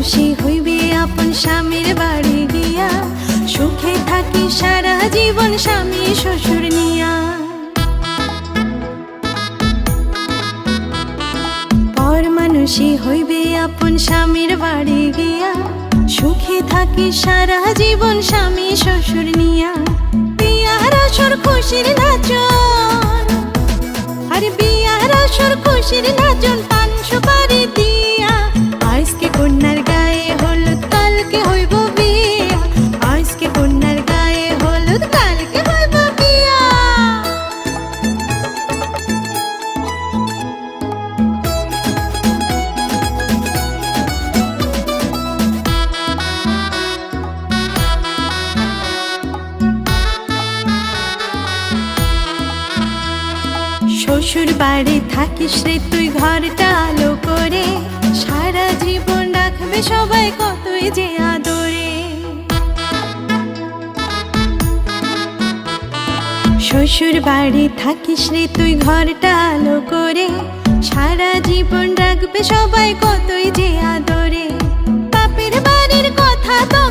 মানুষই হইবে আপন স্বামীর বাড়ি গিয়া, সুখে থাকি সারা জীবন স্বামী শ্বশুর নিয়া। পর মানুষই হইবে আপন স্বামীর বাড়ি গিয়া, সুখে থাকি সারা জীবন স্বামী শ্বশুর নিয়া। বিয়ার আসর খুশির নাচন, আরে বিয়ার আসর খুশির নাচন, পান সুপারি দিয়া। আজকে কন্যার গায়ে হলুদ, কালকে হইব বিয়া। আজকে কন্যার গায়ে হলুদ, কালকে হইব বিয়া। শ্বশুর বাড়ি থাকিস রে তুই ঘরটা আলো করে, সারা জীবন রাখবে সবাই কতই যে আদরে। শ্বশুর বাড়ি থাকিস রে তুই ঘরটা আলো করে, সারা জীবন রাখবে সবাই কতই যে আদরে। বাপের বাড়ির কথা তো